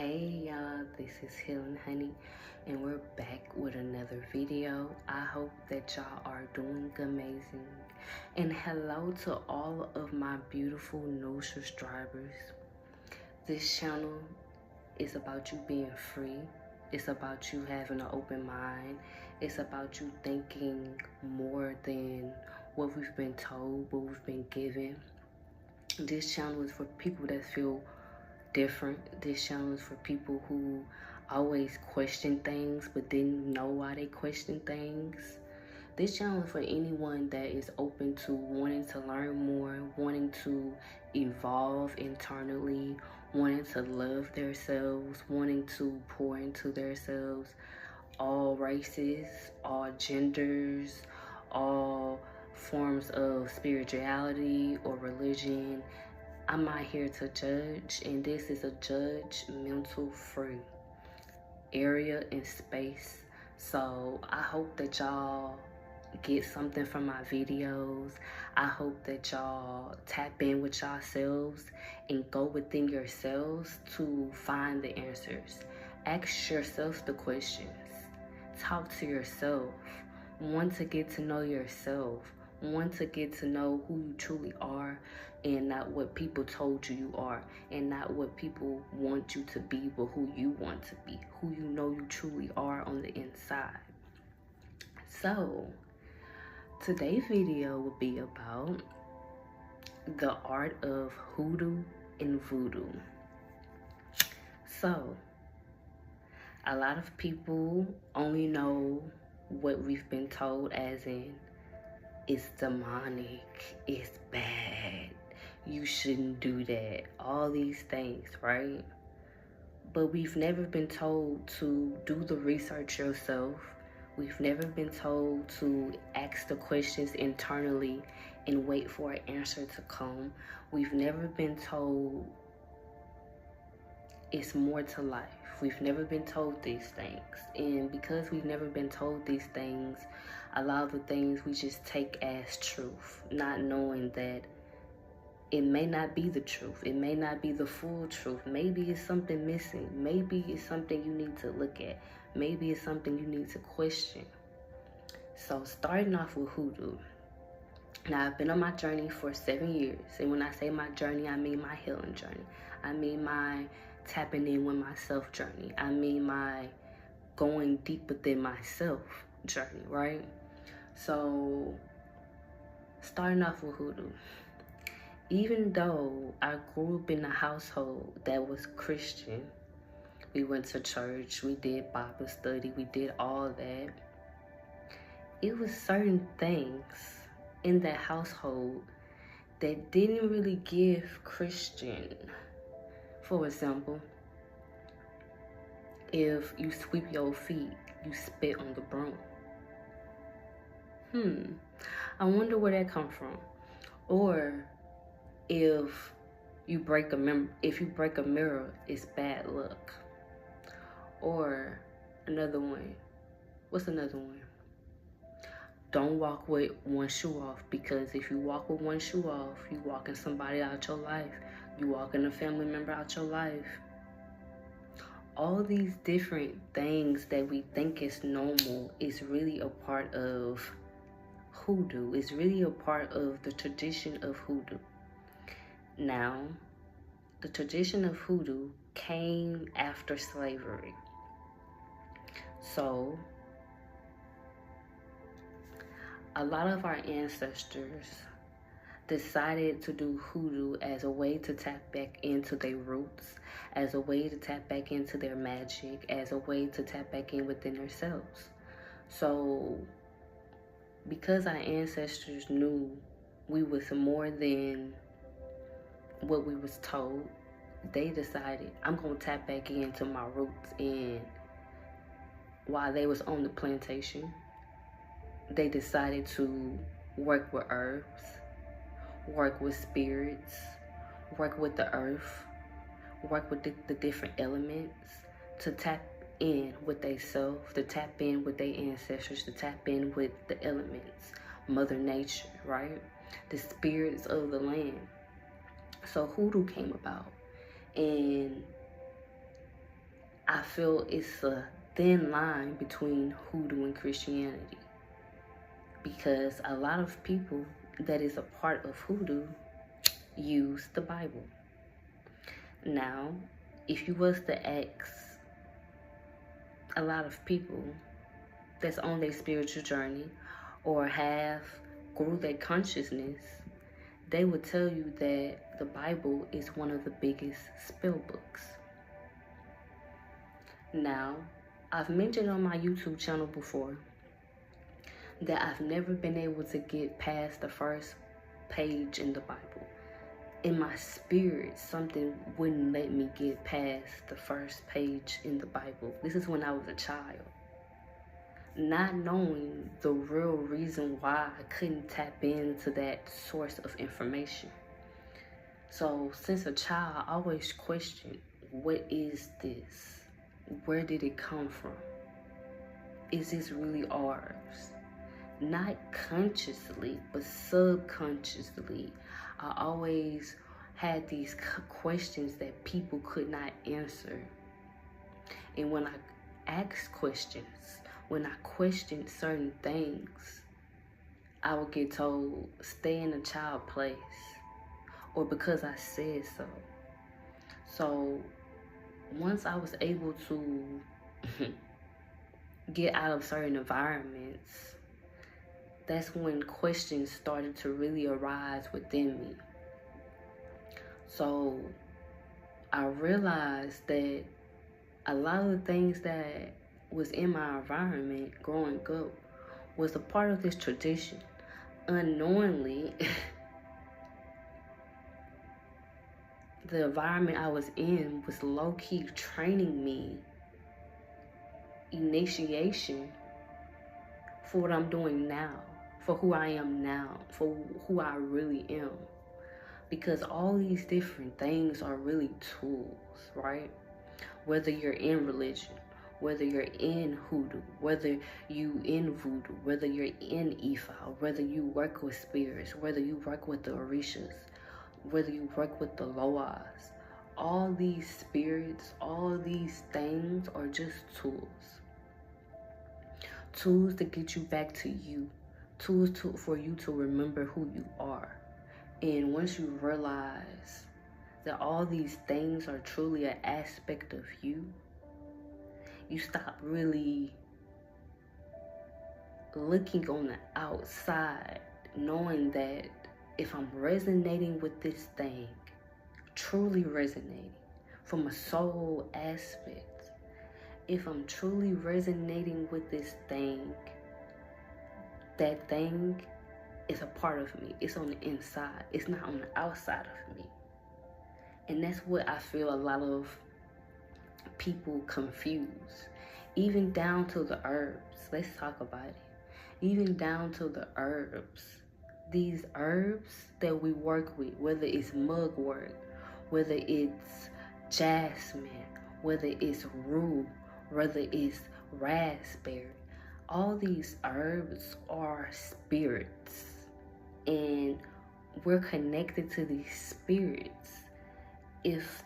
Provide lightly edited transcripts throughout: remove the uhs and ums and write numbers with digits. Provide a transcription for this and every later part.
Hey y'all, this is Healing Honey, and we're back with another video. I hope that y'all are doing amazing. And hello to all of my beautiful new subscribers. This channel is about you being free. It's about you having an open mind. It's about you thinking more than what we've been told, what we've been given. This channel is for people that feel different. This channel is for people who always question things but didn't know why they question things. This channel is for anyone that is open to wanting to learn more, wanting to evolve internally, wanting to love themselves, wanting to pour into themselves. All races, all genders, all forms of spirituality or religion. I'm not here to judge, and this is a judgmental free area and space. So I hope that y'all get something from my videos. I hope that y'all tap in with yourselves and go within yourselves to find the answers. Ask yourself the questions. Talk to yourself. Want to get to know yourself. Want to get to know who you truly are, and not what people told you you are, and not what people want you to be, but who you want to be, who you know you truly are on the inside. So today's video will be about the art of hoodoo and voodoo. So a lot of people only know what we've been told, as in it's demonic, it's bad, you shouldn't do that, all these things, right? But we've never been told to do the research yourself. We've never been told to ask the questions internally and wait for an answer to come. We've never been told it's more to life. We've never been told these things. And because we've never been told these things, a lot of the things we just take as truth, not knowing that it may not be the truth. It may not be the full truth. Maybe it's something missing. Maybe it's something you need to look at. Maybe it's something you need to question. So starting off with hoodoo. Now, I've been on my journey for 7 years. And when I say my journey, I mean my healing journey. I mean my tapping in with myself journey. I mean my going deep within myself journey, right? So starting off with hoodoo. Even though I grew up in a household that was Christian, we went to church, we did Bible study, we did all that, it was certain things in that household that didn't really give Christian. For example, if you sweep your feet, you spit on the broom. I wonder where that come from. Or if you break a mirror, it's bad luck. Or another one. What's another one? Don't walk with one shoe off, because if you walk with one shoe off, you walking somebody out your life. You walking a family member out your life. All these different things that we think is normal is really a part of hoodoo. It's really a part of the tradition of hoodoo. Now, the tradition of hoodoo came after slavery. So, a lot of our ancestors decided to do hoodoo as a way to tap back into their roots, as a way to tap back into their magic, as a way to tap back in within themselves. So, because our ancestors knew we was more than what we was told, they decided, I'm gonna tap back into my roots. And while they was on the plantation, they decided to work with herbs, work with spirits, work with the earth, work with the different elements to tap in with themselves, to tap in with their ancestors, to tap in with the elements, Mother Nature, right? The spirits of the land. So hoodoo came about, and I feel it's a thin line between hoodoo and Christianity, because a lot of people that is a part of hoodoo use the Bible. Now, if you was to ask a lot of people that's on their spiritual journey or have grew their consciousness, they would tell you that the Bible is one of the biggest spell books. Now, I've mentioned on my YouTube channel before that I've never been able to get past the first page in the Bible. In my spirit, something wouldn't let me get past the first page in the Bible. This is when I was a child. Not knowing the real reason why I couldn't tap into that source of information. So since a child, I always questioned, what is this? Where did it come from? Is this really ours? Not consciously, but subconsciously, I always had these questions that people could not answer. And when I asked questions, when I questioned certain things, I would get told, stay in a child place, or because I said so. So once I was able to get out of certain environments, that's when questions started to really arise within me. So I realized that a lot of the things that was in my environment growing up was a part of this tradition. Unknowingly, the environment I was in was low-key training me, initiation for what I'm doing now, for who I am now, for who I really am. Because all these different things are really tools, right? Whether you're in religion, whether you're in hoodoo, whether you in voodoo, whether you're in Ifa, whether you work with spirits, whether you work with the Orishas, whether you work with the Loas, all these spirits, all these things are just tools. Tools to get you back to you. Tools for you to remember who you are. And once you realize that all these things are truly an aspect of you, you stop really looking on the outside, knowing that if I'm resonating with this thing, truly resonating from a soul aspect, if I'm truly resonating with this thing, that thing is a part of me. It's on the inside. It's not on the outside of me. And that's what I feel a lot of people confuse. Even down to the herbs. Let's talk about it. Even down to the herbs. These herbs that we work with, whether it's mugwort, whether it's jasmine, whether it's rue, whether it's raspberry, all these herbs are spirits. And we're connected to these spirits. If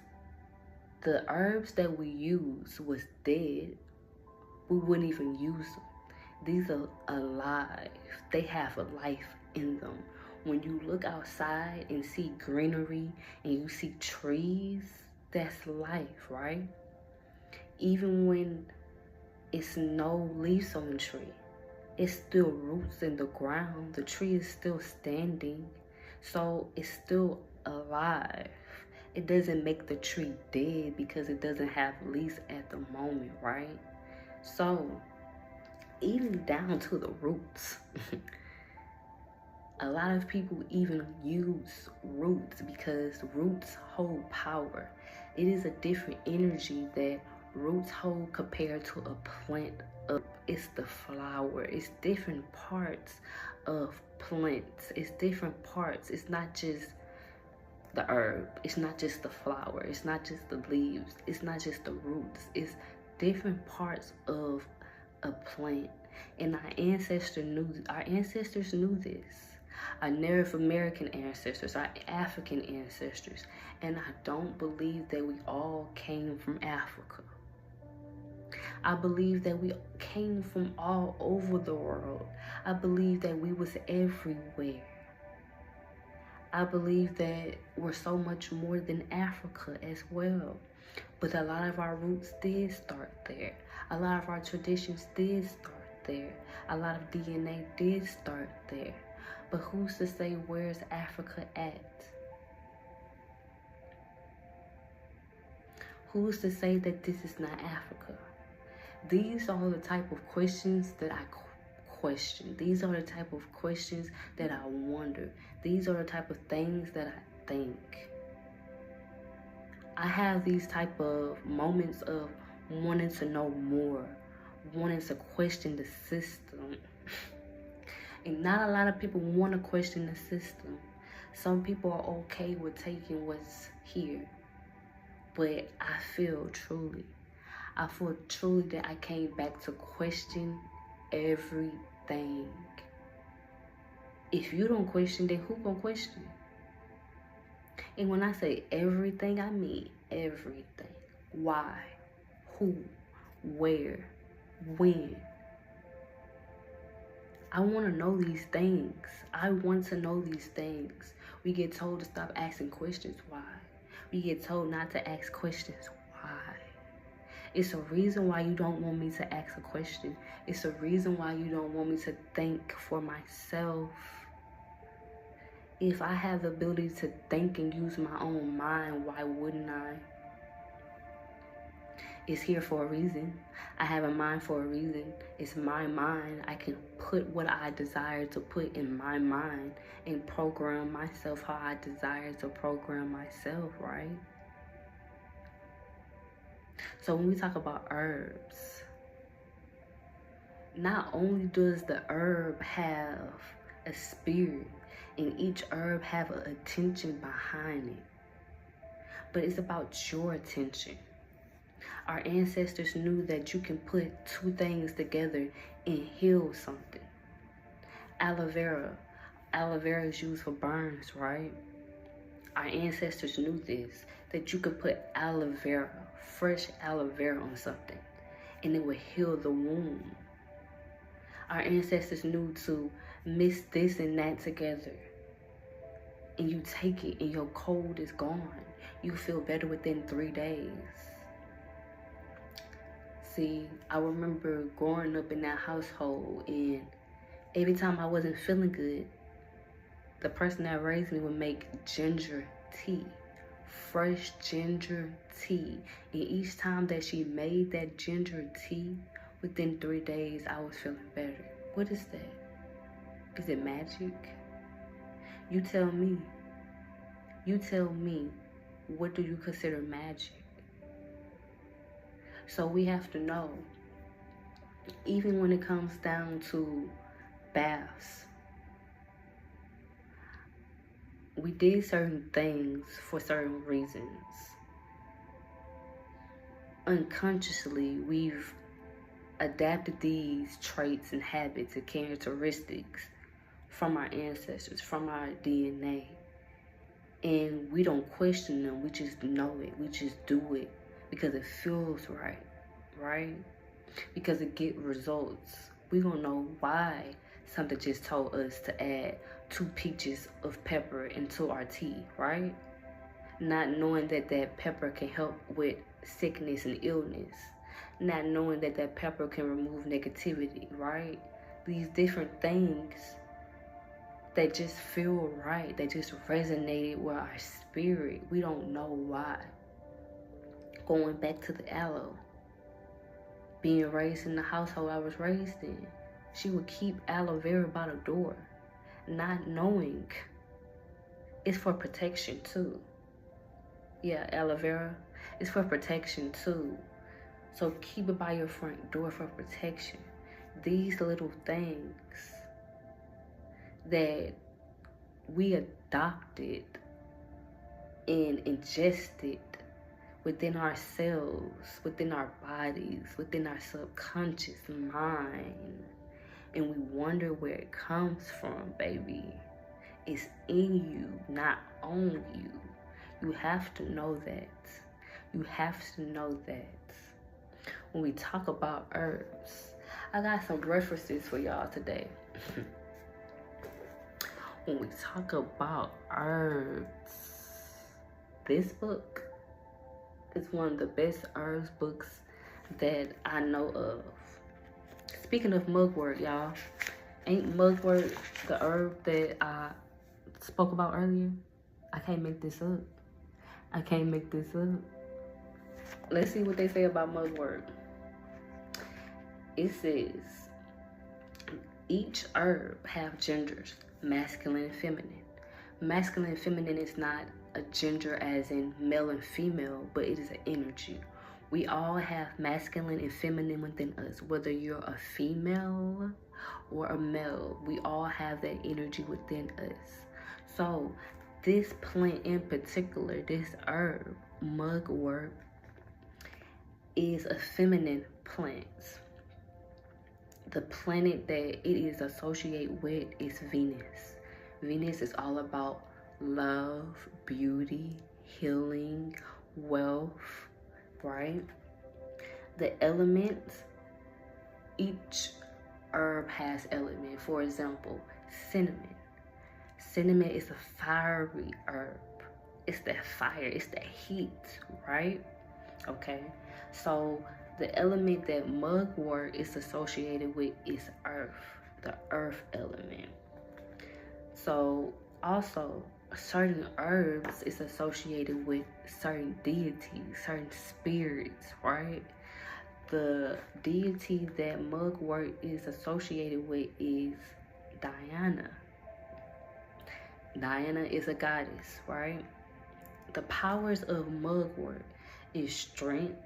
the herbs that we use was dead, we wouldn't even use them. These are alive. They have a life in them. When you look outside and see greenery and you see trees, that's life, right? Even when it's no leaves on the tree, it's still roots in the ground. The tree is still standing, so it's still alive. It doesn't make the tree dead because it doesn't have leaves at the moment, right? So even down to the roots. A lot of people even use roots because roots hold power. It is a different energy that roots hold compared to a plant. It's the flower. It's different parts of plants. It's different parts. It's not just the herb. It's not just the flower. It's not just the leaves. It's not just the roots. It's different parts of a plant. And our ancestors knew this. Our Native American ancestors, our African ancestors. And I don't believe that we all came from Africa. I believe that we came from all over the world. I believe that we was everywhere. I believe that we're so much more than Africa as well. But a lot of our roots did start there. A lot of our traditions did start there. A lot of DNA did start there. But who's to say where's Africa at? Who's to say that this is not Africa? These are the type of questions that I question. These are the type of questions that I wonder. These are the type of things that I think. I have these type of moments of wanting to know more, wanting to question the system. And not a lot of people want to question the system. Some people are okay with taking what's here. But I feel truly that I came back to question everything. If you don't question, then who gonna question? And when I say everything, I mean everything. Why? Who? Where? When? I want to know these things. I want to know these things. We get told to stop asking questions. Why? We get told not to ask questions. Why? It's a reason why you don't want me to ask a question. It's a reason why you don't want me to think for myself. If I have the ability to think and use my own mind, why wouldn't I? It's here for a reason. I have a mind for a reason. It's my mind. I can put what I desire to put in my mind and program myself how I desire to program myself, right? So when we talk about herbs, not only does the herb have a spirit and each herb have an attention behind it, but it's about your attention. Our ancestors knew that you can put two things together and heal something. Aloe vera is used for burns, right? Our ancestors knew this, that you could put aloe vera, fresh aloe vera on something, and it would heal the wound. Our ancestors knew to mix this and that together, and you take it and your cold is gone. You feel better within 3 days. See, I remember growing up in that household, and every time I wasn't feeling good, the person that raised me would make ginger tea, fresh ginger tea. And each time that she made that ginger tea, within 3 days, I was feeling better. What is that? Is it magic? You tell me. You tell me, what do you consider magic? So we have to know, even when it comes down to baths, we did certain things for certain reasons. Unconsciously, we've adapted these traits and habits and characteristics from our ancestors, from our DNA. And we don't question them, we just know it, we just do it. Because it feels right, right? Because it get results. We don't know why something just told us to add 2 peaches of pepper into our tea, right? Not knowing that that pepper can help with sickness and illness. Not knowing that that pepper can remove negativity, right? These different things that just feel right, that just resonated with our spirit. We don't know why. Going back to the aloe, being raised in the household I was raised in, she would keep aloe vera by the door, not knowing it's for protection too. Yeah, aloe vera is for protection too. So keep it by your front door for protection. These little things that we adopted and ingested within ourselves, within our bodies, within our subconscious mind. And we wonder where it comes from, baby. It's in you, not on you. You have to know that. You have to know that. when we talk about herbs, I got some references for y'all today. When we talk about herbs, this book is one of the best herbs books that I know of. Speaking of mugwort, y'all, ain't mugwort the herb that I spoke about earlier? I can't make this up. I can't make this up. Let's see what they say about mugwort. It says, each herb have genders, masculine and feminine. Masculine and feminine is not a gender as in male and female, but it is an energy. We all have masculine and feminine within us. Whether you're a female or a male, we all have that energy within us. So this plant in particular, this herb, mugwort, is a feminine plant. The planet that it is associated with is Venus. Venus is all about love, beauty, healing, wealth, right? The elements, each herb has element. For example, cinnamon. Cinnamon is a fiery herb. It's that fire, it's that heat, right? Okay, so the element that mugwort is associated with is earth, the earth element. So also, certain herbs is associated with certain deities, certain spirits, right? The deity that mugwort is associated with is Diana. Diana is a goddess, right? The powers of mugwort is strength,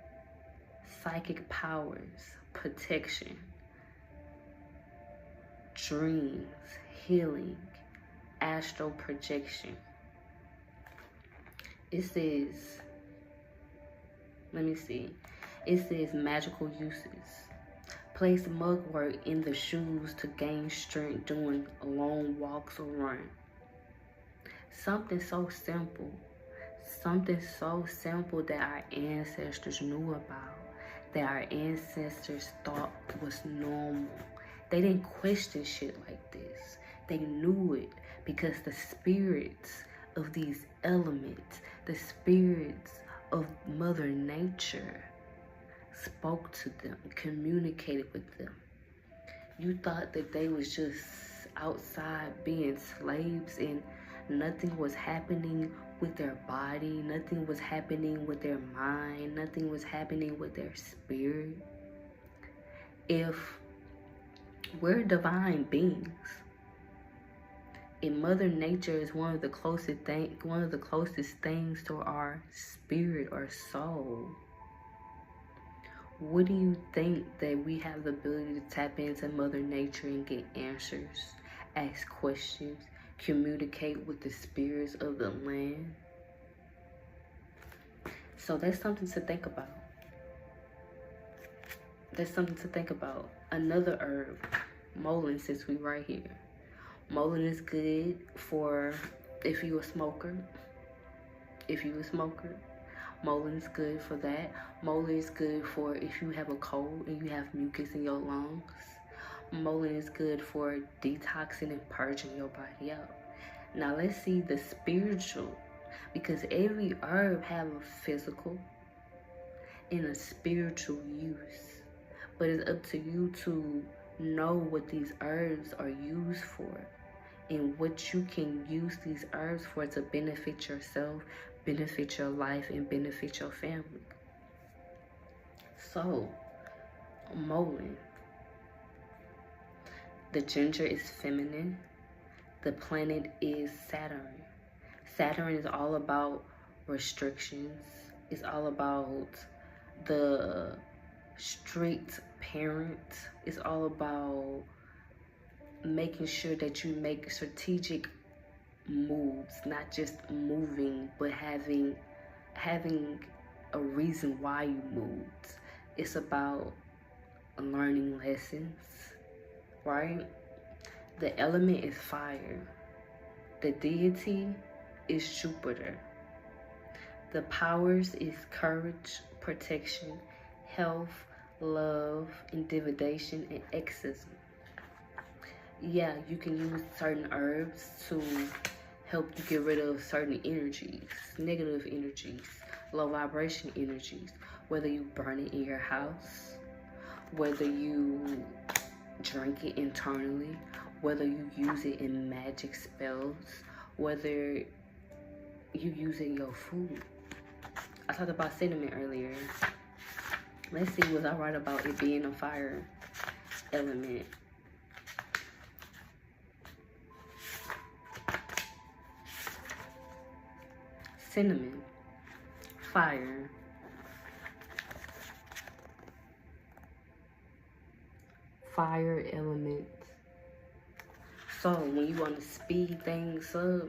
psychic powers, protection, dreams, healing, astral projection. It says, let me see. It says magical uses. Place mugwort in the shoes to gain strength during long walks or run. Something so simple that our ancestors knew about, that our ancestors thought was normal. They didn't question shit like this. They knew it because the spirits of these elements, the spirits of Mother Nature spoke to them, communicated with them. You thought that they was just outside being slaves and nothing was happening with their body, nothing was happening with their mind, nothing was happening with their spirit. If we're divine beings, and Mother Nature is one of the closest things to our spirit or soul, what do you think that we have the ability to tap into Mother Nature and get answers, ask questions, communicate with the spirits of the land? So that's something to think about. That's something to think about. Another herb, mullein, since we right here. Mullein is good for if you a smoker. Mullein is good for that. Mullein is good for if you have a cold and you have mucus in your lungs. Mullein is good for detoxing and purging your body out. Now let's see the spiritual, because every herb have a physical and a spiritual use. But it's up to you to know what these herbs are used for and what you can use these herbs for to benefit yourself, benefit your life, and benefit your family. So, mullein. The gender is feminine. The planet is Saturn. Saturn is all about restrictions. It's all about the strict parent. It's all about making sure that you make strategic moves, not just moving, but having a reason why you moved. It's about learning lessons, right? The element is fire. The deity is Jupiter. The powers is courage, protection, health, love, and divination, and exorcism. Yeah, you can use certain herbs to help you get rid of certain energies, negative energies, low vibration energies, whether you burn it in your house, whether you drink it internally, whether you use it in magic spells, whether you use it in your food. I talked about cinnamon earlier. Let's see, was I right about it being a fire element? Cinnamon, fire. Fire element. So when you want to speed things up,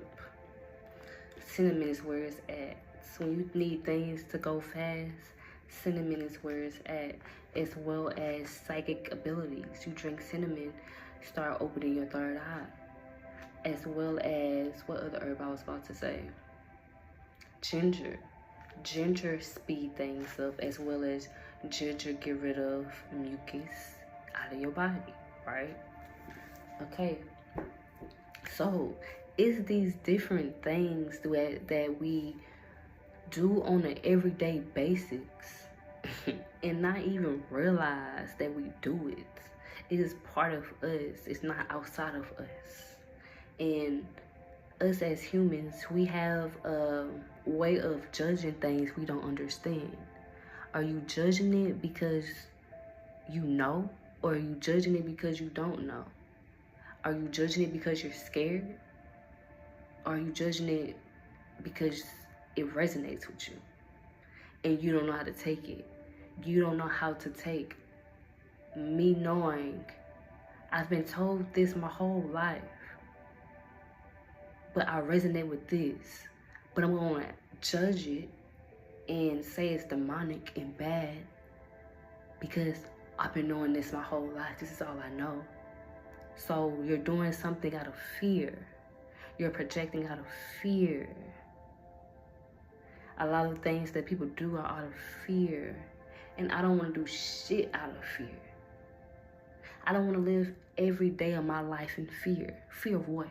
cinnamon is where it's at. So when you need things to go fast, cinnamon is where it's at. As well as psychic abilities. You drink cinnamon, start opening your third eye. As well as, what other herb I was about to say? Ginger. Ginger speed things up, as well as ginger get rid of mucus out of your body, right? Okay. So it's these different things that we do on an everyday basis and not even realize that we do it. It is part of us. It's not outside of us. And us as humans, we have a way of judging things we don't understand. Are you judging it because you know? Or are you judging it because you don't know? Are you judging it because you're scared? Or are you judging it because it resonates with you and you don't know how to take it? You don't know how to take me knowing I've been told this my whole life, but I resonate with this, but I'm gonna judge it and say it's demonic and bad because I've been knowing this my whole life. This is all I know. So you're doing something out of fear. You're projecting out of fear. A lot of things that people do are out of fear. And I don't want to do shit out of fear. I don't want to live every day of my life in fear. Fear of what?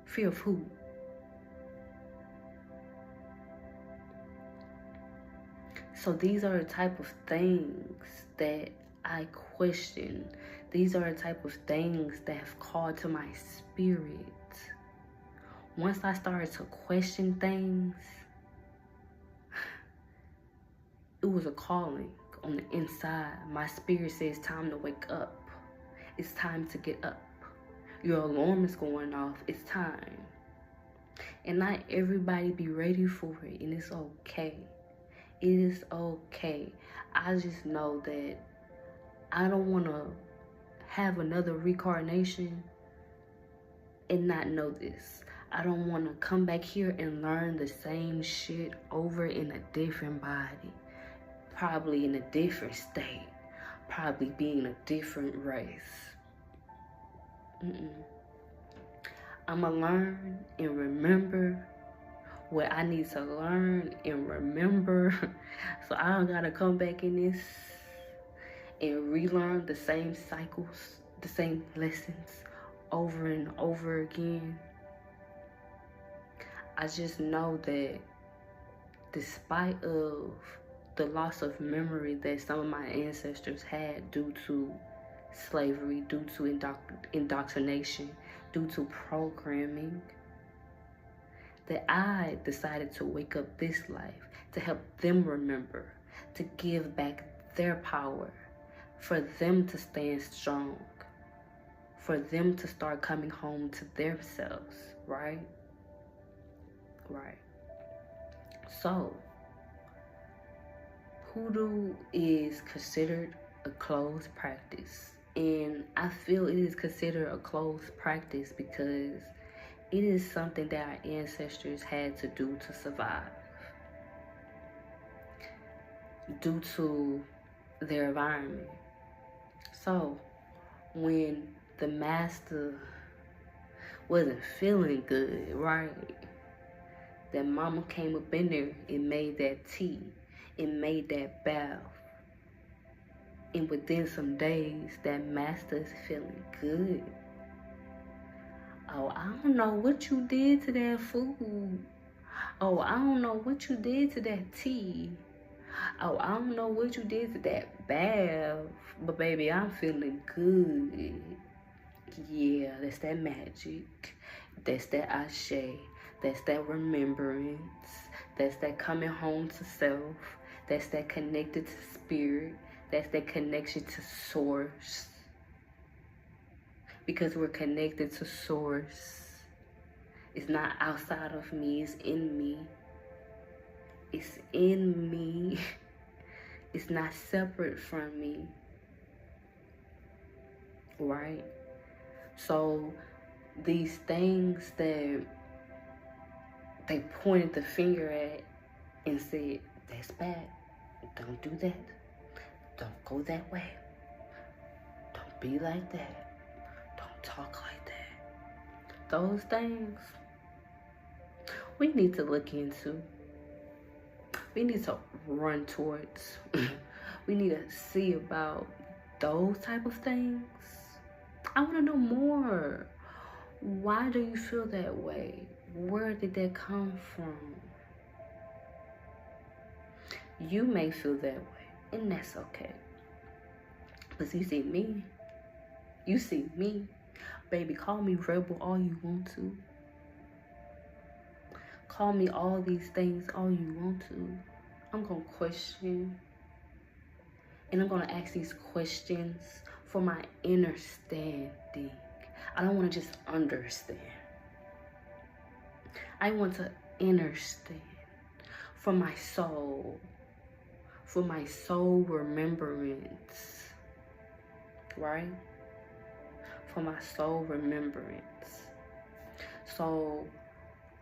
Fear of who? So these are the type of things that I question. These are the type of things that have called to my spirit. Once I started to question things, it was a calling on the inside. My spirit says, time to wake up. It's time to get up. Your alarm is going off. It's time. And not everybody be ready for it. And it's okay. It is okay. I just know that I don't want to have another reincarnation and not know this. I don't want to come back here and learn the same shit over in a different body. Probably in a different state. Probably being a different race. I'ma learn and remember what I need to learn and remember. So I don't gotta come back in this and relearn the same cycles, the same lessons over and over again. I just know that despite of the loss of memory that some of my ancestors had due to slavery, due to indoctrination, due to programming, that I decided to wake up this life to help them remember, to give back their power, for them to stand strong, for them to start coming home to themselves, right? Right. So, hoodoo is considered a closed practice. And I feel it is considered a closed practice because it is something that our ancestors had to do to survive. Due to their environment. So, when the master wasn't feeling good, right? That mama came up in there and made that tea and made that bath. And within some days, that master is feeling good. Oh, I don't know what you did to that food. Oh, I don't know what you did to that tea. Oh, I don't know what you did to that bath. But baby, I'm feeling good. Yeah, that's that magic. That's that ashe. That's that remembrance. That's that coming home to self. That's that connected to spirit. That's that connection to source. Because we're connected to source. It's not outside of me, it's in me. It's in me. It's not separate from me. Right? So these things that they pointed the finger at and said, that's bad. Don't do that. Don't go that way. Don't be like that. Don't talk like that. Those things we need to look into. We need to run towards. We need to see about those type of things. I want to know more. Why do you feel that way? Where did that come from? You may feel that way, and that's okay. But you see me. You see me. Baby, call me rebel all you want to. Call me all these things all you want to. I'm going to question. And I'm going to ask these questions for my understanding. I don't want to just understand. I want to understand for my soul. For my soul remembrance. Right? For my soul remembrance. So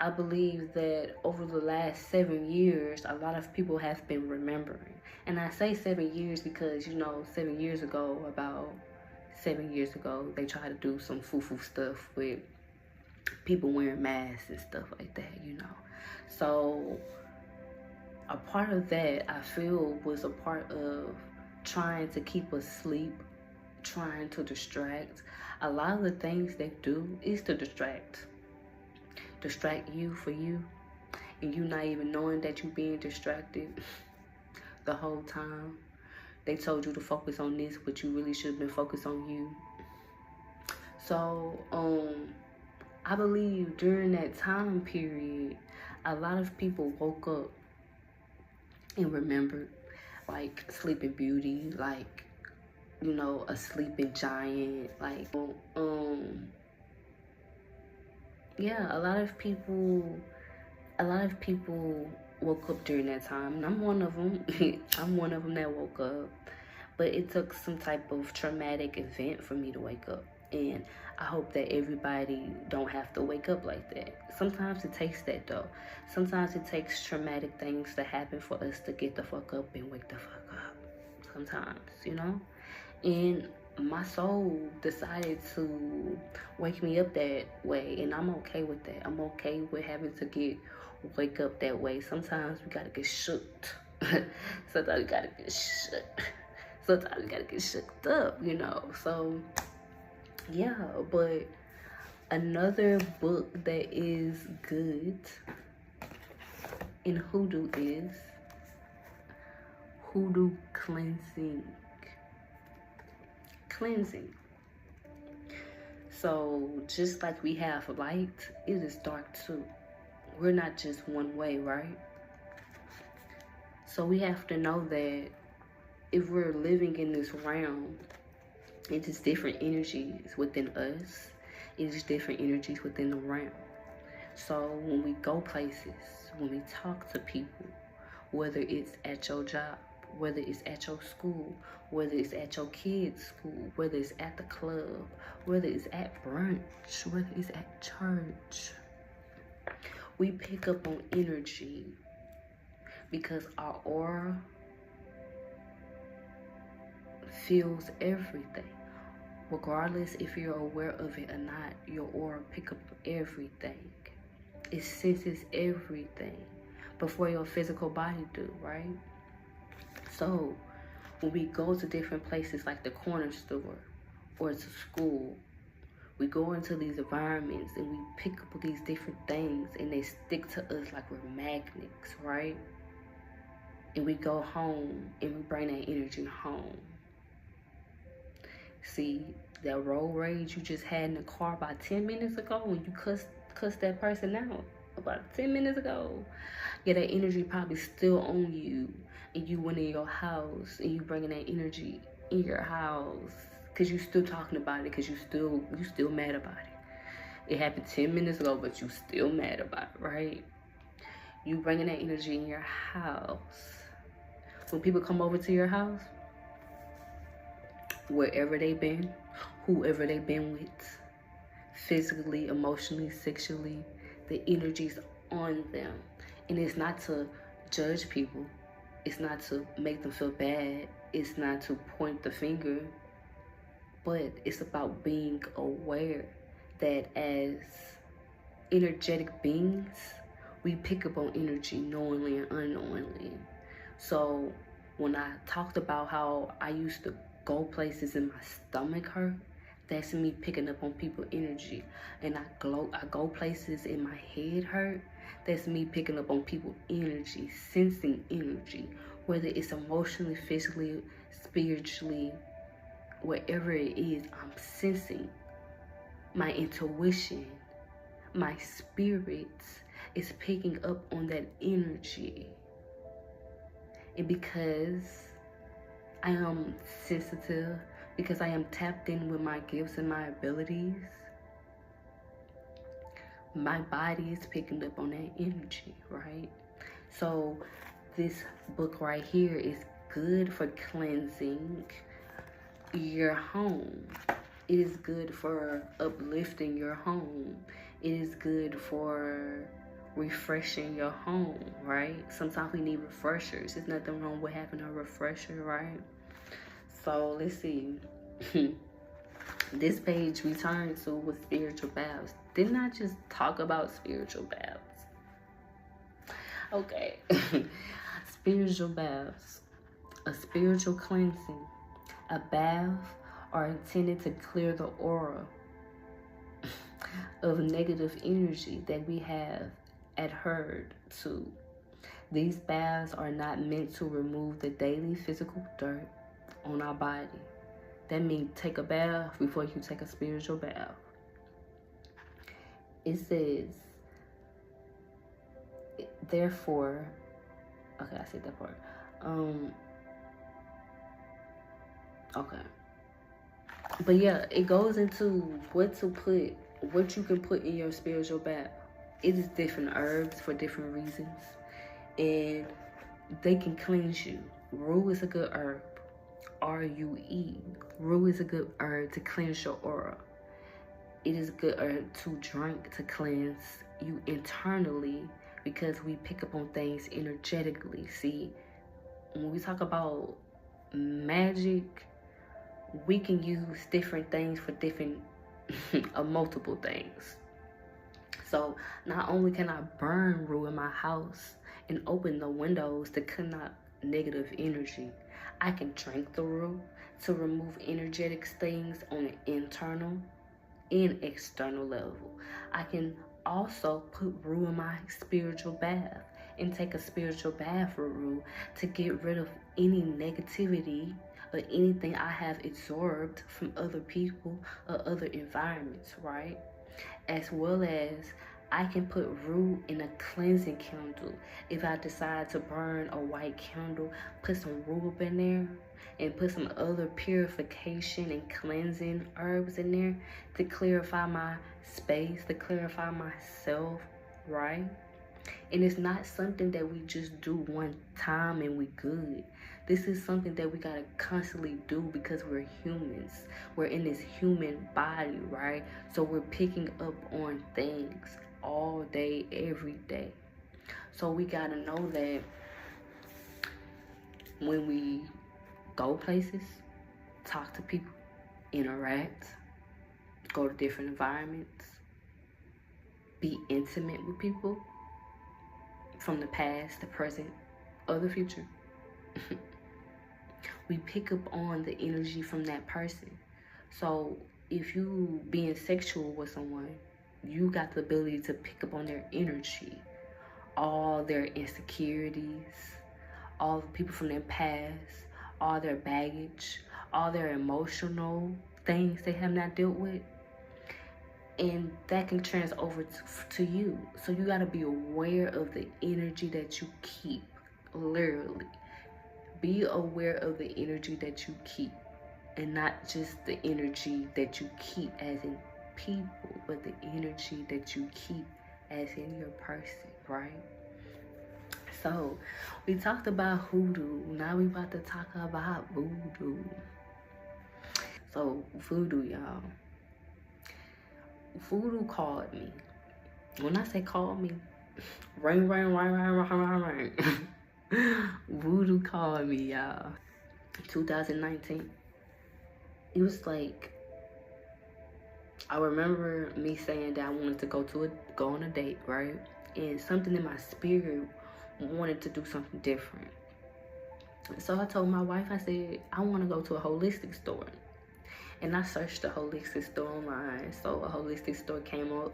I believe that over the last 7 years, a lot of people have been remembering. And I say 7 years because, you know, 7 years ago, about 7 years ago, they tried to do some foo-foo stuff with people wearing masks and stuff like that, you know. So a part of that, I feel, was a part of trying to keep us asleep, trying to distract. A lot of the things they do is to distract you for you, and you not even knowing that you're being distracted the whole time. They told you to focus on this, but you really should have been focused on you. So I believe during that time period, a lot of people woke up and remembered, like Sleeping Beauty, like, you know, a sleeping giant, like yeah, a lot of people woke up during that time, and I'm one of them. I'm one of them that woke up. But it took some type of traumatic event for me to wake up. And I hope that everybody don't have to wake up like that. Sometimes it takes that, though. Sometimes it takes traumatic things to happen for us to get the fuck up and wake the fuck up. Sometimes, you know? And my soul decided to wake me up that way, and I'm okay with that. I'm okay with having to wake up that way. Sometimes we gotta get shook. Sometimes we gotta get shook. Sometimes we gotta get shook up, you know. So yeah, but another book that is good in hoodoo is Hoodoo Cleansing. So just like we have light, it is dark too. We're not just one way, right? So we have to know that if we're living in this realm, it is different energies within us. It is different energies within the realm. So when we go places, when we talk to people, whether it's at your job, whether it's at your school, whether it's at your kids' school, whether it's at the club, whether it's at brunch, whether it's at church, we pick up on energy because our aura feels everything. Regardless if you're aware of it or not, your aura pick up everything. It senses everything before your physical body do, right? So When we go to different places like the corner store or to school, we go into these environments and we pick up these different things and they stick to us like we're magnets, right? And we go home and we bring that energy home. See, that road rage you just had in the car about 10 minutes ago when you cussed that person out about 10 minutes ago. Yeah, that energy probably still on you, and you went in your house and you bringing that energy in your house because you still talking about it because you still mad about it. It happened 10 minutes ago, but you still mad about it, right? You bringing that energy in your house. When people come over to your house, wherever they've been, whoever they've been with, physically, emotionally, sexually, the energy's on them. And it's not to judge people. It's not to make them feel bad. It's not to point the finger. But it's about being aware that as energetic beings, we pick up on energy knowingly and unknowingly. So when I talked about how I used to go places and my stomach hurt, that's me picking up on people's energy. And I go places and my head hurt, that's me picking up on people's energy, sensing energy, whether it's emotionally, physically, spiritually, whatever it is, I'm sensing. My intuition, my spirit is picking up on that energy. And because I am sensitive, because I am tapped in with my gifts and my abilities, my body is picking up on that energy, right? So this book right here is good for cleansing your home. It is good for uplifting your home. It is good for refreshing your home, right? Sometimes we need refreshers. There's nothing wrong with having a refresher, right? So let's see. This page we turn to with spiritual baths. Didn't I just talk about spiritual baths? Okay. Spiritual baths. A spiritual cleansing. A bath are intended to clear the aura of negative energy that we have adhered to. These baths are not meant to remove the daily physical dirt on our body. That means take a bath before you take a spiritual bath. It says, therefore, okay, I said that part. Okay. But yeah, it goes into what you can put in your spiritual bath. It is different herbs for different reasons, and they can cleanse you. Rue is a good herb. R-U-E. Rue is a good herb to cleanse your aura. It is a good herb to drink to cleanse you internally, because we pick up on things energetically. See, when we talk about magic, we can use different things for different multiple things. So not only can I burn rue in my house and open the windows to cut out negative energy, I can drink the rue to remove energetic things on an internal and external level. I can also put rue in my spiritual bath and take a spiritual bath with rue to get rid of any negativity or anything I have absorbed from other people or other environments, right? As well as I can put rue in a cleansing candle. If I decide to burn a white candle, put some rue up in there and put some other purification and cleansing herbs in there to clarify my space, to clarify myself, right? And it's not something that we just do one time and we good. This is something that we gotta constantly do because we're humans. We're in this human body, right? So we're picking up on things all day, every day. So we gotta know that when we go places, talk to people, interact, go to different environments, be intimate with people from the past, the present, or the future. we pick up on the energy from that person. So if you being sexual with someone, you got the ability to pick up on their energy, all their insecurities, all the people from their past, all their baggage, all their emotional things they have not dealt with. And that can trans over to you. So you got to be aware of the energy that you keep. Literally, be aware of the energy that you keep, and not just the energy that you keep as in people, but the energy that you keep as in your person, right? So we talked about hoodoo. Now we about to talk about voodoo. So voodoo, y'all. Voodoo called me. When I say called me, ring, ring, ring, ring, ring, ring, ring. Voodoo called me, y'all. 2019. It was like, I remember me saying that I wanted to go on a date, right? And something in my spirit wanted to do something different. So I told my wife, I said, I want to go to a holistic store. And I searched a holistic store online. So a holistic store came up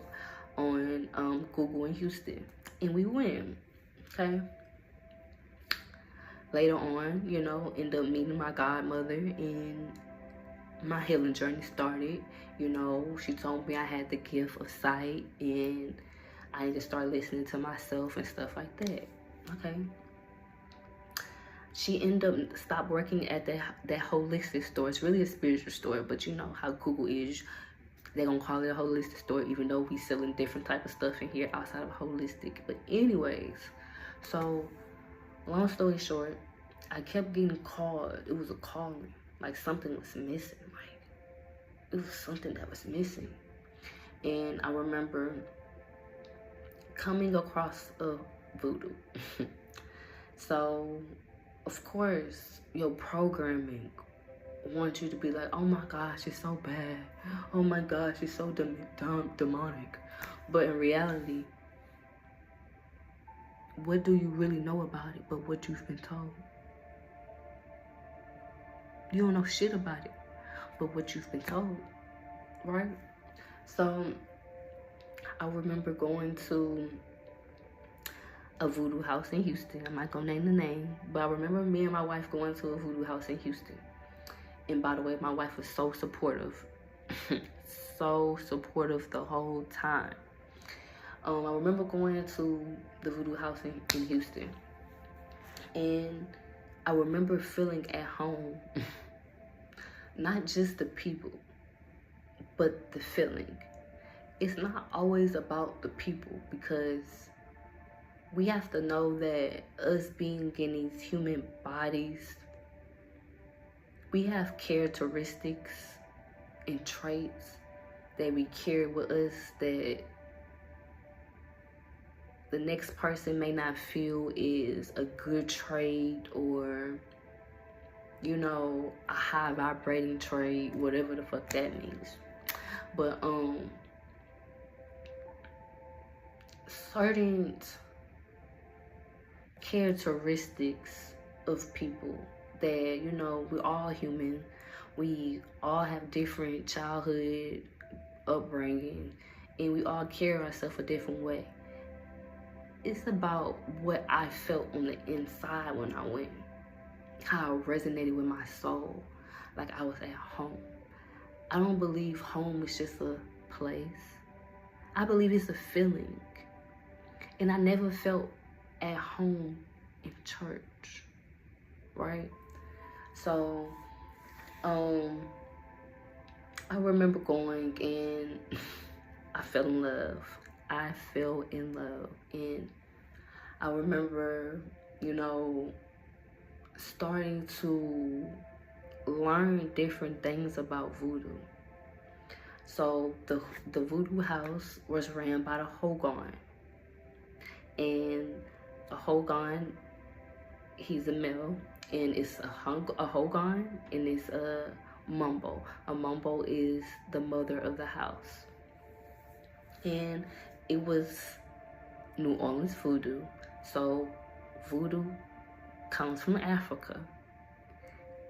on Google in Houston. And we went, okay? Later on, you know, ended up meeting my godmother, and my healing journey started. You know, she told me I had the gift of sight, and I need to start listening to myself and stuff like that. Okay. She ended up stopped working at that holistic store. It's really a spiritual store, but you know how Google is. They're gonna call it a holistic store, even though we selling different type of stuff in here outside of holistic. But anyways, so long story short, I kept getting called. It was a calling, like something was missing. Like it was something that was missing. And I remember coming across a voodoo. So of course, your programming wants you to be like, oh my gosh, it's so bad. Oh my gosh, it's so demonic. But in reality, what do you really know about it but what you've been told? You don't know shit about it but what you've been told, right? So I remember going to a voodoo house in Houston. I'm not gonna name the name, but I remember me and my wife going to a voodoo house in Houston. And by the way, my wife was so supportive. So supportive the whole time. I remember going to the voodoo house in Houston. And I remember feeling at home. Not just the people, but the feeling. It's not always about the people, because we have to know that us being in these human bodies, we have characteristics and traits that we carry with us that the next person may not feel is a good trait, or, you know, a high vibrating trait, whatever the fuck that means. But certain characteristics of people that, you know, we're all human. We all have different childhood upbringing, and we all carry ourselves a different way. It's about what I felt on the inside when I went, how it resonated with my soul, like I was at home. I don't believe home is just a place. I believe it's a feeling. And I never felt at home in church, right? So, I remember going, and I fell in love. I fell in love. And I remember, you know, starting to learn different things about voodoo. So the voodoo house was ran by the Hogan. And a Hogan, he's a male, and it's a Hogan, and it's a Mumbo. A Mumbo is the mother of the house. And it was New Orleans voodoo. So voodoo comes from Africa.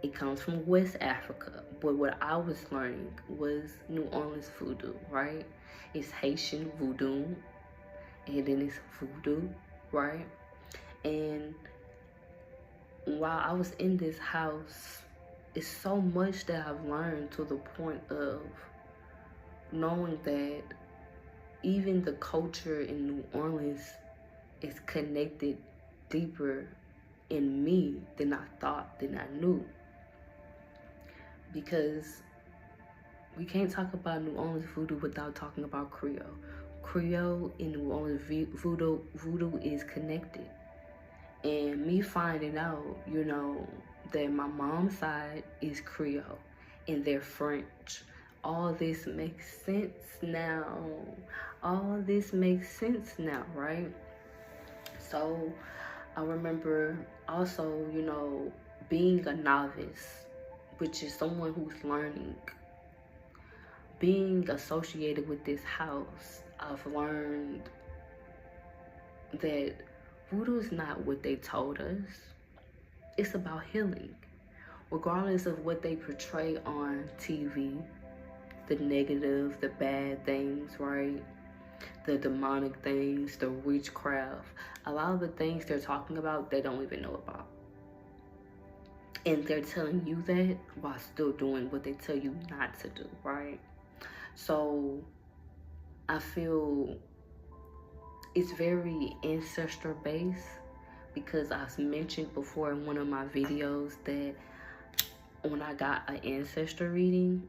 It comes from West Africa, but what I was learning was New Orleans voodoo, right? It's Haitian voodoo, and then it's voodoo, right? And while I was in this house, it's so much that I've learned, to the point of knowing that even the culture in New Orleans is connected deeper in me than I thought, than I knew. Because we can't talk about New Orleans voodoo without talking about Creole. Creole and New Orleans voodoo is connected. And me finding out, you know, that my mom's side is Creole and they're French. All this makes sense now. All this makes sense now, right? So I remember also, you know, being a novice, which is someone who's learning. Being associated with this house, I've learned that voodoo is not what they told us. It's about healing. Regardless of what they portray on TV, the negative, the bad things, right? The demonic things, the witchcraft. A lot of the things they're talking about, they don't even know about. And they're telling you that while still doing what they tell you not to do, right? So I feel it's very ancestor based, because I've mentioned before in one of my videos that when I got an ancestor reading,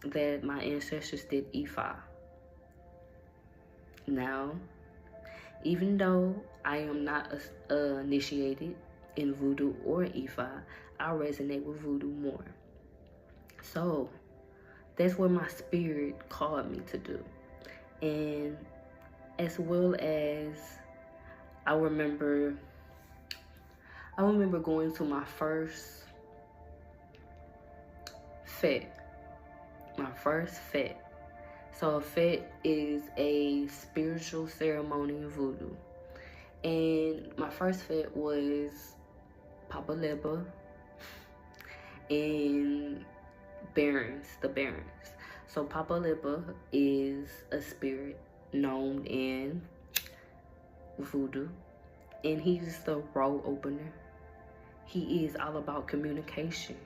that my ancestors did Ifa. Now, even though I am not initiated in voodoo or Ifa, I resonate with voodoo more. So that's what my spirit called me to do. And as well as I remember going to my first fete. So a fete is a spiritual ceremony in voodoo. And my first fete was Papa Leba and the Barons. So Papa Leba is a spirit known in voodoo, and he's the road opener. He is all about communication.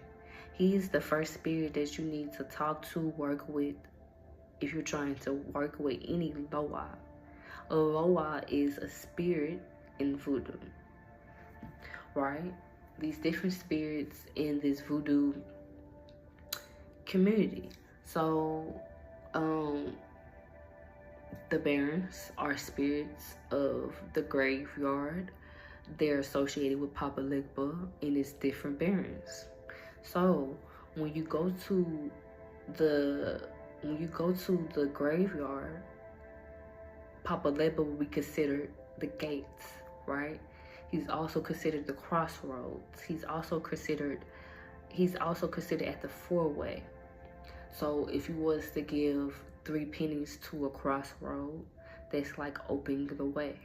He is the first spirit that you need to talk to, work with, if you're trying to work with any loa. A loa is a spirit in voodoo, right? These different spirits in this voodoo community. So the Barons are spirits of the graveyard. They're associated with Papa Legba and its different Barons. So when you go to the graveyard, Papa Legba will be considered the gates, right? He's also considered the crossroads. He's also considered at the four-way. So if you was to give 3 pennies to a crossroad, that's like opening the way.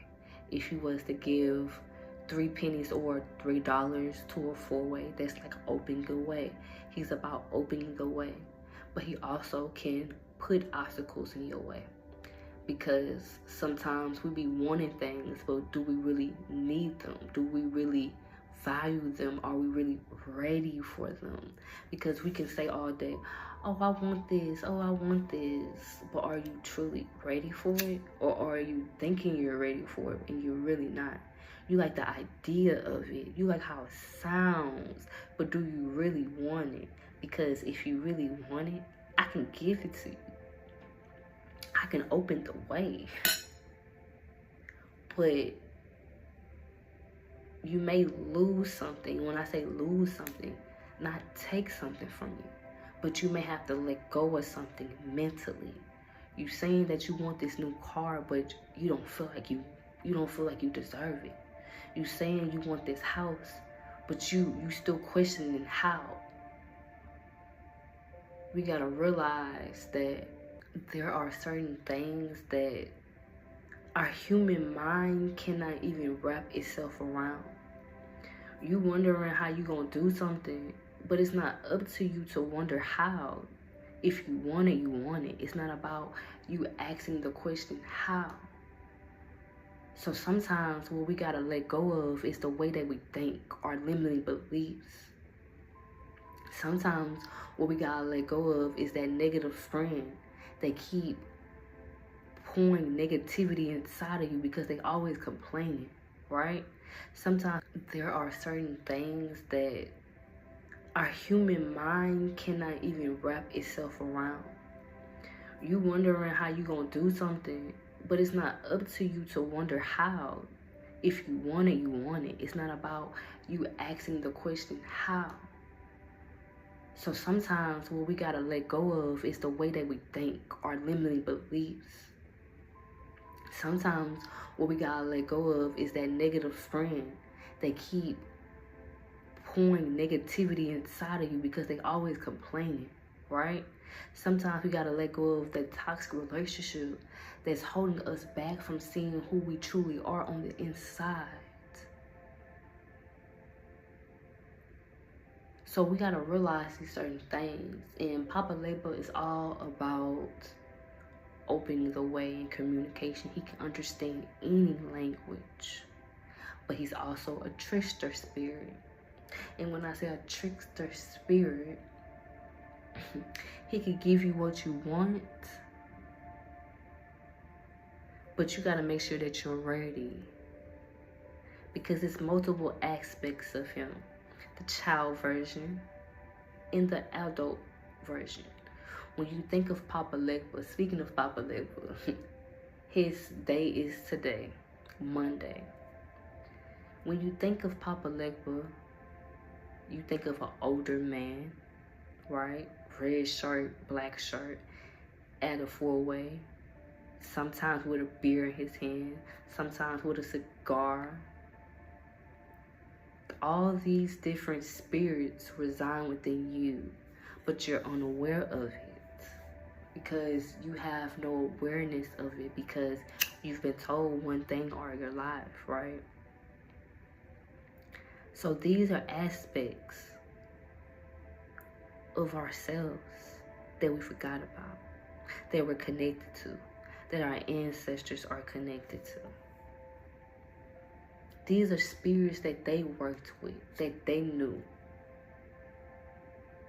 If you was to give 3 pennies or $3 to a four-way, that's like opening the way. He's about opening the way. But he also can put obstacles in your way, because sometimes we be wanting things, but do we really need them? Do we really value them? Are we really ready for them? Because we can say all day, oh, I want this, oh, I want this, but are you truly ready for it? Or are you thinking you're ready for it and you're really not? You like the idea of it, you like how it sounds, but do you really want it? Because if you really want it, I can give it to you. I can open the way. But you may lose something. When I say lose something, not take something from you, but you may have to let go of something mentally. You saying that you want this new car, but you don't feel like you deserve it. You saying you want this house, but you still questioning how. We gotta realize that there are certain things that our human mind cannot even wrap itself around. You wondering how you gonna do something, But it's not up to you to wonder how. If you want it, you want it. It's not about you asking the question, how? So sometimes what we gotta let go of is the way that we think, our limiting beliefs. Sometimes what we gotta let go of is that negative friend that keep pouring negativity inside of you because they always complaining, right? Sometimes there are certain things that our human mind cannot even wrap itself around. You wondering how you gonna do something, but it's not up to you to wonder how. If you want it, you want it. It's not about you asking the question, how? So sometimes what we gotta let go of is the way that we think, our limiting beliefs. Sometimes what we gotta let go of is that negative friend that keep pouring negativity inside of you because they always complaining, right? Sometimes we gotta let go of that toxic relationship that's holding us back from seeing who we truly are on the inside. So we gotta realize these certain things. And Papa Legba is all about opening the way in communication. He can understand any language, but he's also a trickster spirit. And when I say a trickster spirit, he could give you what you want, but you gotta make sure that you're ready. Because it's multiple aspects of him. The child version and the adult version. When you think of Papa Legba, speaking of Papa Legba, his day is today, Monday. When you think of Papa Legba, you think of an older man, right? Red shirt, black shirt, at a four-way, sometimes with a beer in his hand, sometimes with a cigar. All these different spirits reside within you, but you're unaware of it because you have no awareness of it because you've been told one thing all your life, right? So these are aspects of ourselves that we forgot about, that we're connected to, that our ancestors are connected to. These are spirits that they worked with, that they knew,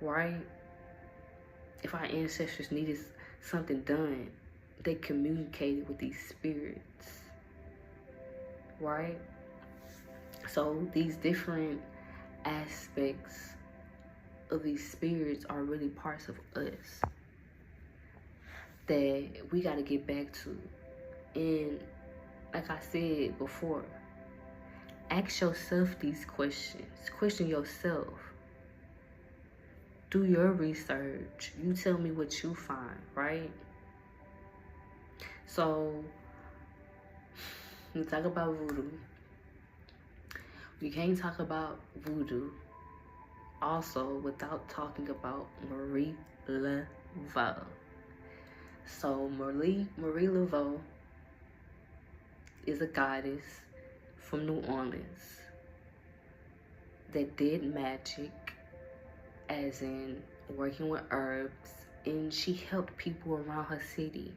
right? If our ancestors needed something done, they communicated with these spirits, right? So these different aspects of these spirits are really parts of us that we got to get back to. And like I said before, ask yourself these questions. Question yourself. Do your research. You tell me what you find, right? So, we talk about voodoo. We can't talk about voodoo also without talking about Marie Laveau. So, Marie Laveau is a goddess from New Orleans that did magic, as in working with herbs, and she helped people around her city.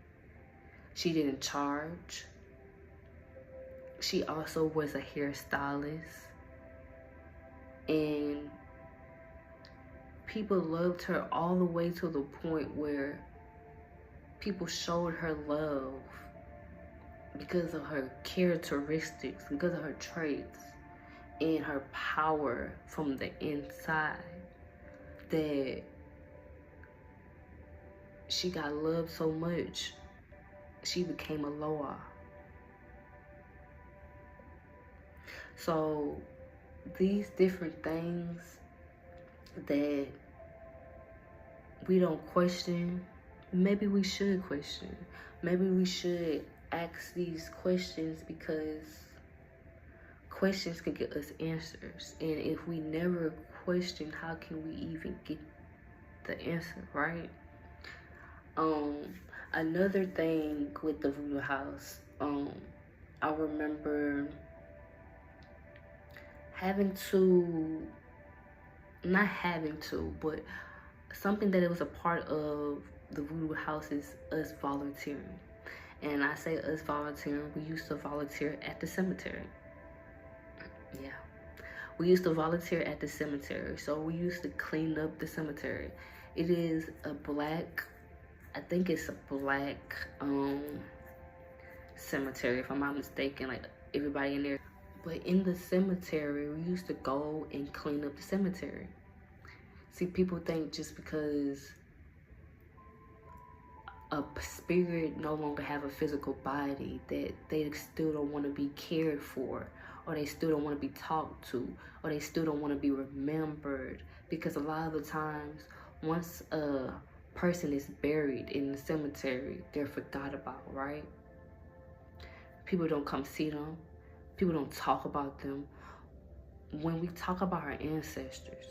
She didn't charge. She also was a hairstylist, and people loved her all the way to the point where people showed her love because of her characteristics, because of her traits, and her power from the inside, that she got loved so much, she became a Loa. So these different things that we don't question, maybe we should question. Maybe we should ask these questions because questions can get us answers. And if we never question, how can we even get the answer, right? Another thing with the voodoo house, I remember having to not having to, but something that it was a part of the Voodoo House is us volunteering. And I say us volunteering, we used to volunteer at the cemetery. Yeah. We used to volunteer at the cemetery. So we used to clean up the cemetery. It is a black, I think it's a black cemetery, if I'm not mistaken, like everybody in there. But in the cemetery, we used to go and clean up the cemetery. See, people think just because a spirit no longer have a physical body that they still don't want to be cared for, or they still don't want to be talked to, or they still don't want to be remembered. Because a lot of the times, once a person is buried in the cemetery, they're forgot about, right? People don't come see them. People don't talk about them. When we talk about our ancestors,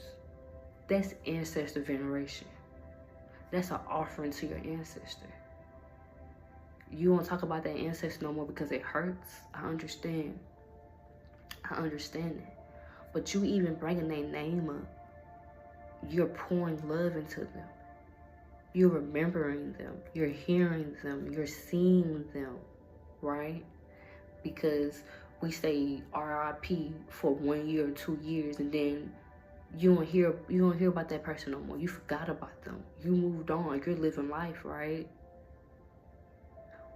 that's ancestor veneration. That's an offering to your ancestor. You won't talk about that ancestor no more because it hurts. I understand. I understand it. But you even bringing their name up, you're pouring love into them. You're remembering them. You're hearing them. You're seeing them, right? Because we say RIP for 1 year or 2 years, and then you don't hear about that person no more. You forgot about them. You moved on. You're living life, right?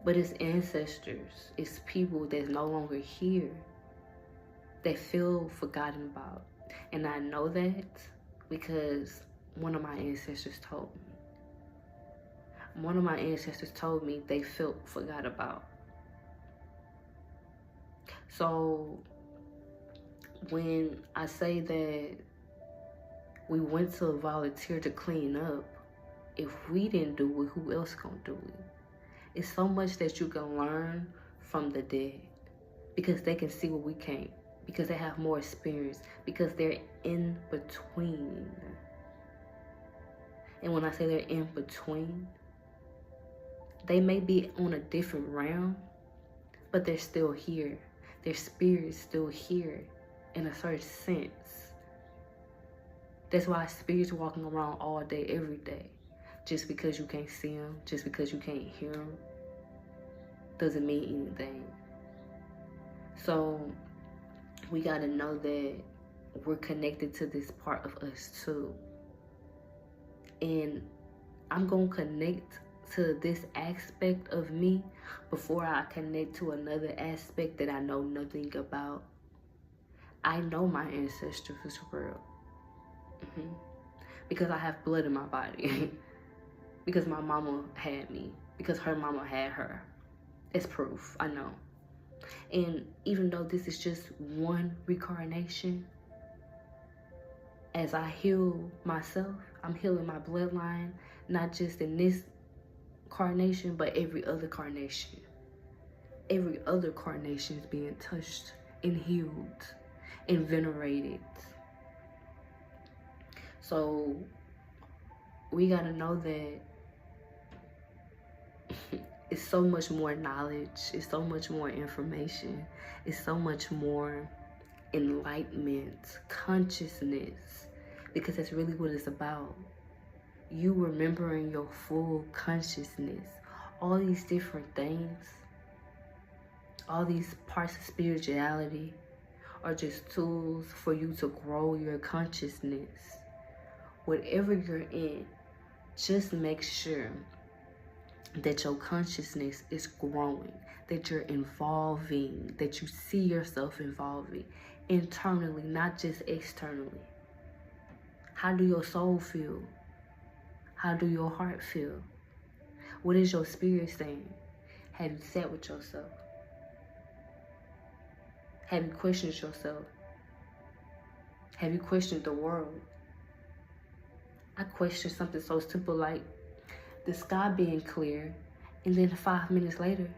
But it's ancestors. It's people that's no longer here that feel forgotten about. And I know that because one of my ancestors told me. One of my ancestors told me they felt forgot about. So when I say that we went to volunteer to clean up, if we didn't do it, who else gonna do it? It's so much that you can learn from the dead, because they can see what we can't, because they have more experience, because they're in between. And when I say they're in between, they may be on a different realm, but they're still here. Their spirit's still here in a certain sense. That's why spirits walking around all day, every day. Just because you can't see them, just because you can't hear them, doesn't mean anything. So we gotta know that we're connected to this part of us too. And I'm gonna connect to this aspect of me before I connect to another aspect that I know nothing about. I know my ancestors is real. Because I have blood in my body. Because my mama had me. Because her mama had her. It's proof, I know. And even though this is just one reincarnation, as I heal myself, I'm healing my bloodline, not just in this carnation, but every other carnation. Every other carnation is being touched and healed and venerated. So we gotta know that it's so much more knowledge, it's so much more information, it's so much more enlightenment, consciousness, because that's really what it's about. You remembering your full consciousness, all these different things, all these parts of spirituality are just tools for you to grow your consciousness. Whatever you're in, just make sure that your consciousness is growing, that you're evolving, that you see yourself evolving internally, not just externally. How do your soul feel? How do your heart feel? What is your spirit saying? Have you sat with yourself? Have you questioned yourself? Have you questioned the world? I questioned something so simple like the sky being clear, and then 5 minutes later,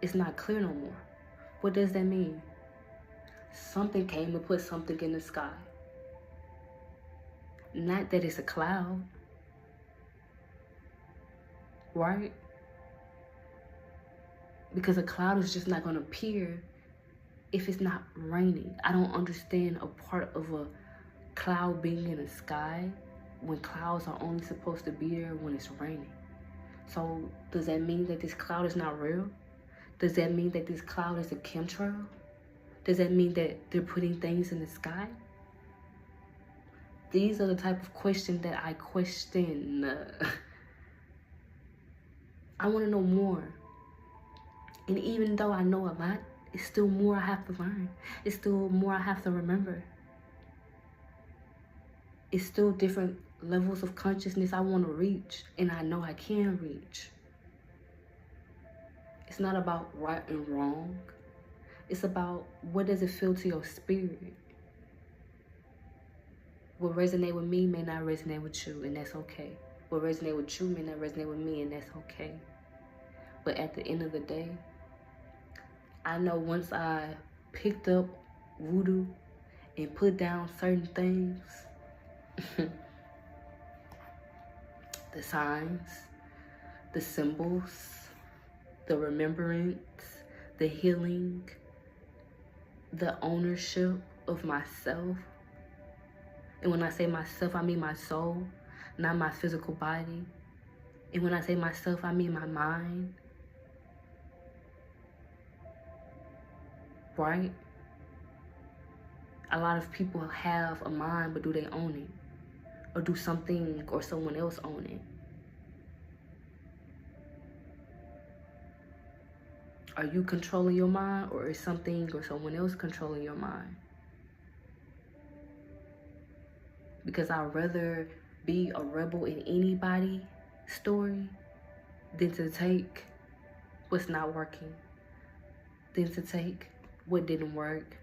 it's not clear no more. What does that mean? Something came and put something in the sky. Not that it's a cloud, right? Because a cloud is just not going to appear if it's not raining. I don't understand a part of a cloud being in the sky when clouds are only supposed to be there when it's raining. So does that mean that this cloud is not real? Does that mean that this cloud is a chemtrail? Does that mean that they're putting things in the sky? These are the type of questions that I question. I want to know more. And even though I know a lot, it's still more I have to learn. It's still more I have to remember. It's still different levels of consciousness I want to reach, and I know I can reach. It's not about right and wrong. It's about what does it feel to your spirit. What resonate with me may not resonate with you, and that's okay. What resonate with you may not resonate with me, and that's okay. But at the end of the day, I know once I picked up voodoo and put down certain things, the signs, the symbols, the remembrance, the healing, the ownership of myself. And when I say myself, I mean my soul, not my physical body. And when I say myself, I mean my mind. Right? A lot of people have a mind, but do they own it? Or do something or someone else own it? Are you controlling your mind, or is something or someone else controlling your mind? Because I'd rather be a rebel in anybody's story than to take what's not working, than to take what didn't work,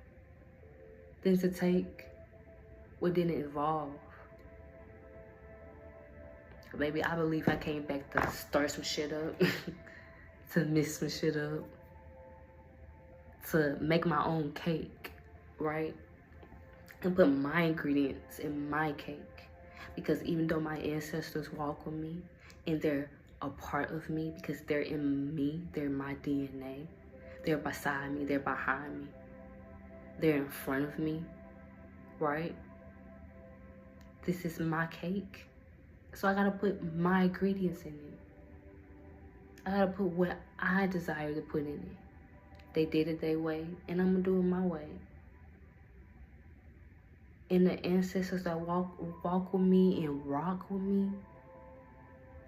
than to take what didn't evolve. Baby, I believe I came back to start some shit up, to mix some shit up, to make my own cake, right? And put my ingredients in my cake. Because even though my ancestors walk with me and they're a part of me, because they're in me, they're my DNA, they're beside me, they're behind me, they're in front of me, right? This is my cake. So I gotta put my ingredients in it. I gotta put what I desire to put in it. They did it their way, and I'm gonna do it my way. And the ancestors that walk with me and rock with me,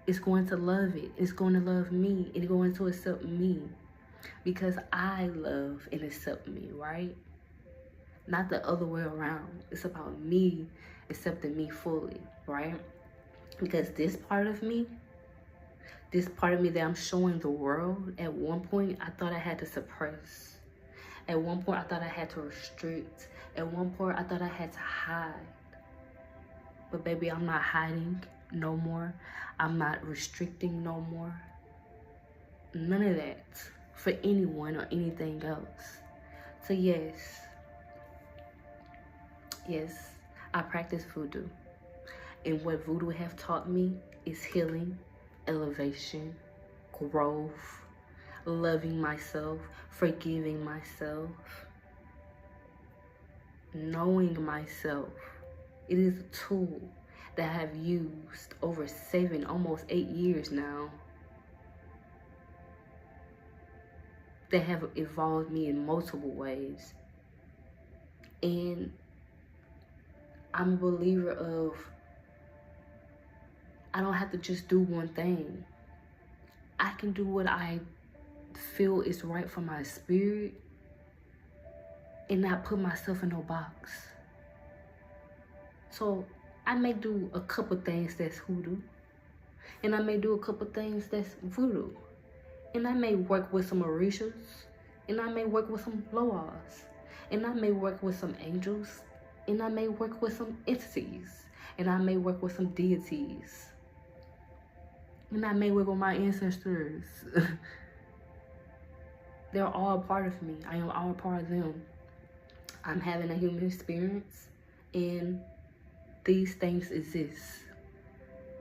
it's going to love it. It's going to love me. It's going to accept me. Because I love and accept me, right? Not the other way around. It's about me accepting me fully, right? Because this part of me that I'm showing the world, at one point, I thought I had to suppress. At one point, I thought I had to restrict. At one point, I thought I had to hide. But baby, I'm not hiding no more. I'm not restricting no more. None of that for anyone or anything else. So yes, I practice voodoo. And what voodoo have taught me is healing, elevation, growth, loving myself, forgiving myself, knowing myself. It is a tool that I have used over 7, almost 8 years now, that have evolved me in multiple ways. And I'm a believer of, I don't have to just do one thing. I can do what I feel is right for my spirit and not put myself in no box. So I may do a couple things that's hoodoo, and I may do a couple things that's voodoo, and I may work with some orishas, and I may work with some loas, and I may work with some angels, and I may work with some entities, and I may work with some deities, and I may work with my ancestors. They're all a part of me. I am all a part of them. I'm having a human experience, and these things exist.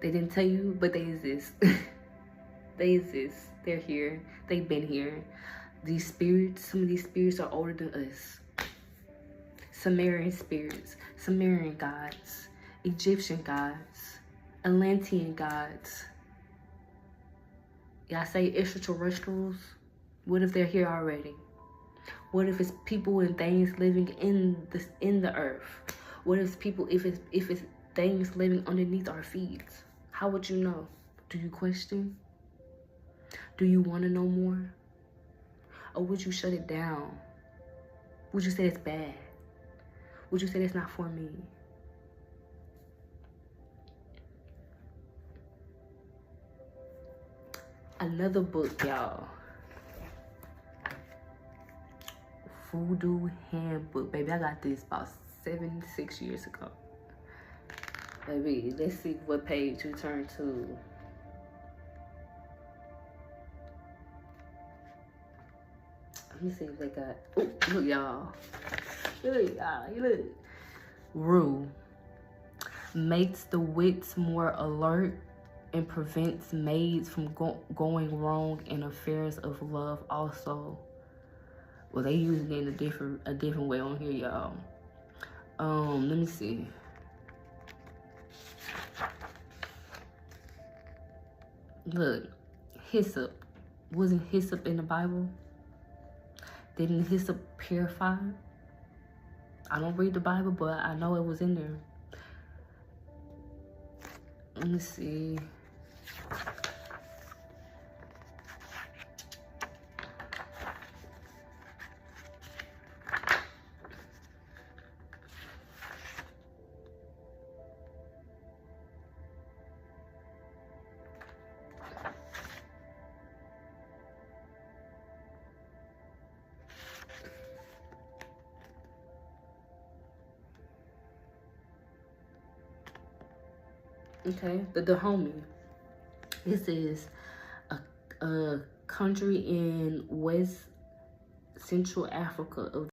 They didn't tell you, but they exist. They exist. They're here. They've been here. These spirits, some of these spirits are older than us. Sumerian spirits, Sumerian gods, Egyptian gods, Atlantean gods. Y'all say extraterrestrials? What if they're here already? What if it's people and things living in the earth? What if it's things living underneath our feet? How would you know? Do you question? Do you want to know more? Or would you shut it down? Would you say it's bad? Would you say it's not for me? Another book, y'all. Voodoo Handbook. Baby, I got this about 6 years ago. Baby, let's see what page you turn to. Let me see if they got... Ooh, look, y'all. Look, y'all. Look. Rue. Makes the wits more alert and prevents maids from going wrong in affairs of love also. Well, they using it in a different way on here, y'all. Let me see. Look, hyssop. Wasn't hyssop in the Bible? Didn't hyssop purify? I don't read the Bible, but I know it was in there. Let me see. Okay, the Dahomey. This is a country in West Central Africa of